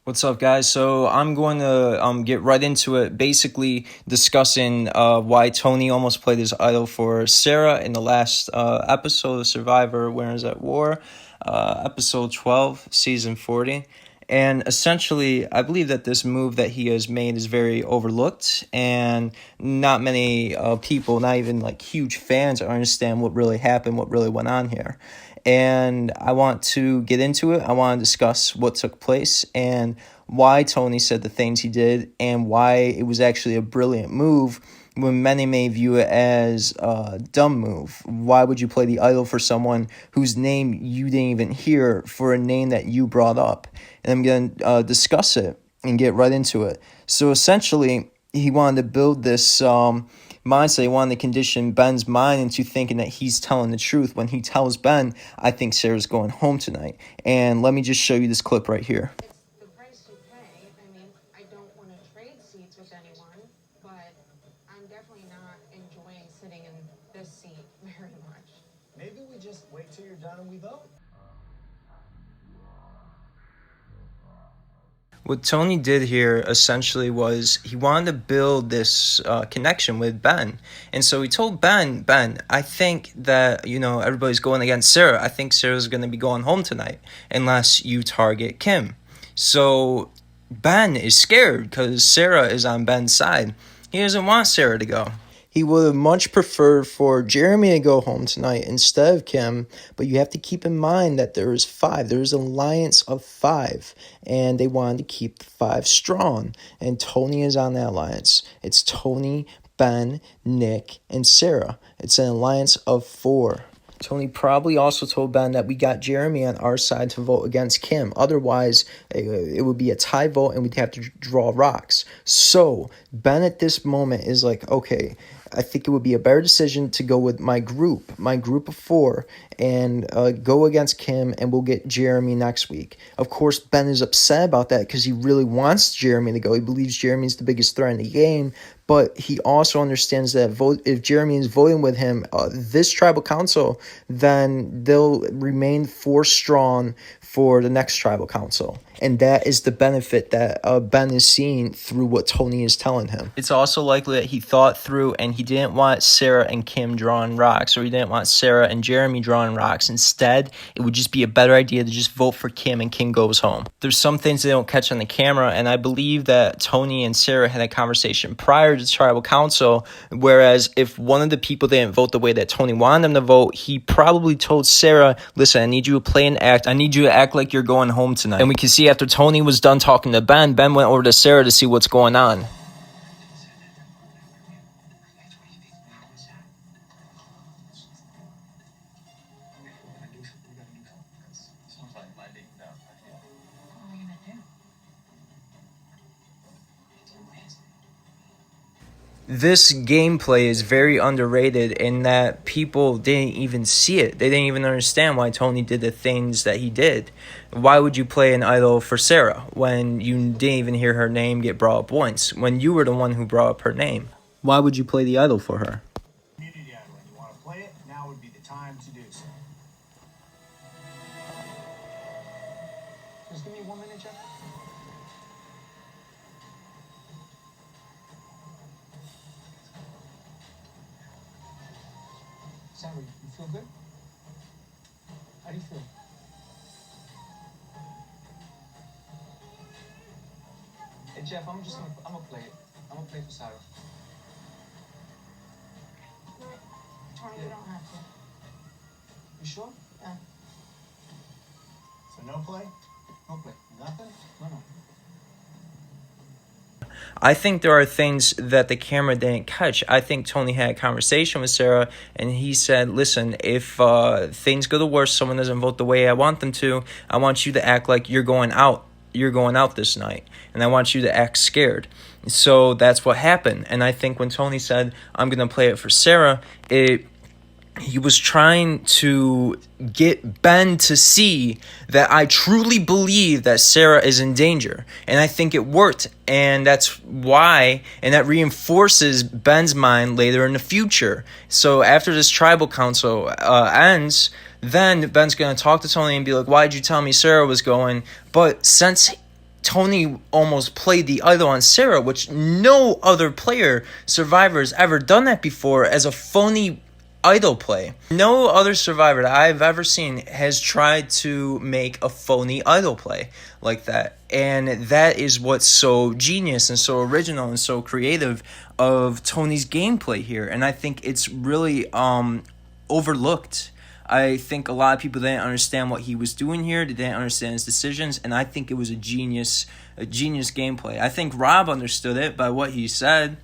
What's up, guys? So I'm going to get right into it, basically discussing why Tony almost played his idol for Sarah in the last episode of Survivor Winners at War, episode 12, season 40. And essentially, I believe that this move that he has made is very overlooked, and not many people, not even like huge fans, understand what really happened, what really went on here. And I want to get into it. I want to discuss what took place and why Tony said the things he did and why it was actually a brilliant move when many may view it as a dumb move. Why would you play the idol for someone whose name you didn't even hear for a name that you brought up? And I'm going to discuss it and get right into it. So essentially, he wanted to build this mindset. He wanted to condition Ben's mind into thinking that he's telling the truth when he tells Ben, I think Sarah's going home tonight. And let me just show you this clip right here. It's the price you pay. I mean, I don't want to trade seats with anyone, but I'm definitely not enjoying sitting in this seat very much. Maybe we just wait till you're done and we vote. What Tony did here essentially was he wanted to build this connection with Ben. And so he told Ben, I think that, everybody's going against Sarah. I think Sarah's going to be going home tonight unless you target Kim. So Ben is scared because Sarah is on Ben's side. He doesn't want Sarah to go. He would have much preferred for Jeremy to go home tonight instead of Kim, but you have to keep in mind that there is 5. There is an alliance of 5, and they wanted to keep the 5 strong, and Tony is on that alliance. It's Tony, Ben, Nick, and Sarah. It's an alliance of 4. Tony probably also told Ben that we got Jeremy on our side to vote against Kim. Otherwise, it would be a tie vote and we'd have to draw rocks. So Ben at this moment is like, okay, I think it would be a better decision to go with my group of 4, and go against Kim, and we'll get Jeremy next week. Of course, Ben is upset about that because he really wants Jeremy to go. He believes Jeremy's the biggest threat in the game, but he also understands that if Jeremy is voting with him, this tribal council, then they'll remain 4 strong for the next tribal council. And that is the benefit that Ben is seeing through what Tony is telling him. It's also likely that he thought through and he didn't want Sarah and Kim drawing rocks, or he didn't want Sarah and Jeremy drawing rocks. Instead, it would just be a better idea to just vote for Kim and Kim goes home. There's some things they don't catch on the camera, and I believe that Tony and Sarah had a conversation prior to tribal council, whereas if one of the people didn't vote the way that Tony wanted them to vote, he probably told Sarah, listen, I need you to play an act. I need you to act like you're going home tonight. And we can see after Tony was done talking to Ben, Ben went over to Sarah to see what's going on. This gameplay is very underrated in that people didn't even see it. They didn't even understand why Tony did the things that he did. Why would you play an idol for Sarah when you didn't even hear her name get brought up once, when you were the one who brought up her name? Why would you play the idol for her? Community idol. You want to play it? Now would be the time to do so. Just give me 1 minute, Jeff. Sarah, you feel good? How do you feel? Hey Jeff, I'm gonna play it. I'm gonna play for Sarah. No, Tony, you don't have to. You sure? Yeah. So no play? No play. Nothing? No. I think there are things that the camera didn't catch. I think Tony had a conversation with Sarah, and he said, listen, if things go the worst, someone doesn't vote the way I want them to, I want you to act like you're going out. You're going out this night, and I want you to act scared. So that's what happened. And I think when Tony said, I'm going to play it for Sarah, he was trying to get Ben to see that I truly believe that Sarah is in danger. And I think it worked. And that's why, and that reinforces Ben's mind later in the future. So after this tribal council ends, then Ben's going to talk to Tony and be like, why did you tell me Sarah was going? But since Tony almost played the idol on Sarah, which no other player, Survivor, has ever done that before as a phony idol play. No other Survivor that I've ever seen has tried to make a phony idol play like that. And that is what's so genius and so original and so creative of Tony's gameplay here. And I think it's really overlooked. I think a lot of people didn't understand what he was doing here. They didn't understand his decisions, and I think it was a genius gameplay. I think Rob understood it by what he said.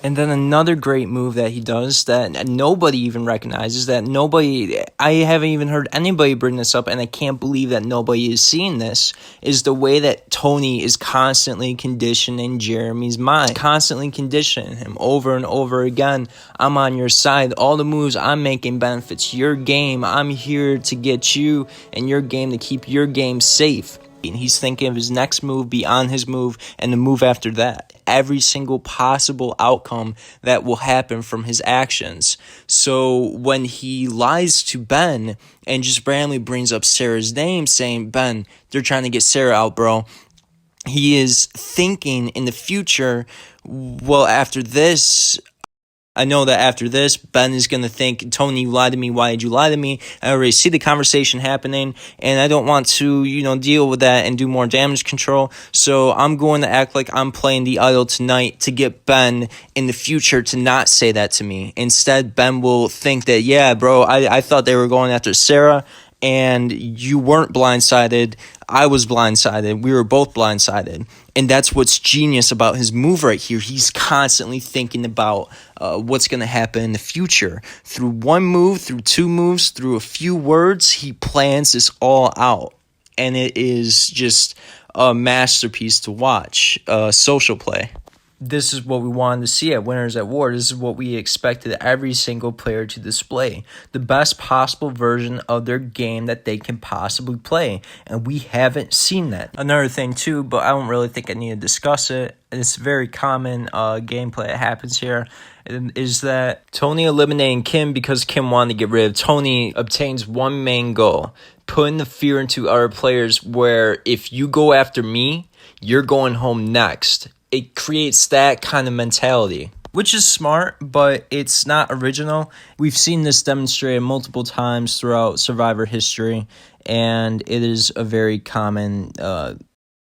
And then another great move that he does that nobody even recognizes, I haven't even heard anybody bring this up, and I can't believe that nobody is seeing this, is the way that Tony is constantly conditioning Jeremy's mind, constantly conditioning him over and over again. I'm on your side. All the moves I'm making benefits your game. I'm here to get you and your game, to keep your game safe. And he's thinking of his next move beyond his move and the move after that. Every single possible outcome that will happen from his actions. So when he lies to Ben and just randomly brings up Sarah's name, saying, Ben, they're trying to get Sarah out, bro. He is thinking in the future, well, after this, I know that after this, Ben is going to think, Tony, you lied to me. Why did you lie to me? I already see the conversation happening, and I don't want to, deal with that and do more damage control. So I'm going to act like I'm playing the idol tonight to get Ben in the future to not say that to me. Instead, Ben will think that, yeah, bro, I thought they were going after Sarah, and you weren't blindsided. I was blindsided. We were both blindsided. And that's what's genius about his move right here. He's constantly thinking about what's going to happen in the future. Through one move, through two moves, through a few words, he plans this all out. And it is just a masterpiece to watch, social play. This is what we wanted to see at Winners at War. This is what we expected every single player to display. The best possible version of their game that they can possibly play. And we haven't seen that. Another thing too, but I don't really think I need to discuss it. It's very common gameplay that happens here. Is that Tony eliminating Kim because Kim wanted to get rid of Tony obtains one main goal. Putting the fear into other players where if you go after me, you're going home next. It creates that kind of mentality, which is smart, but it's not original. We've seen this demonstrated multiple times throughout Survivor history, and it is a very common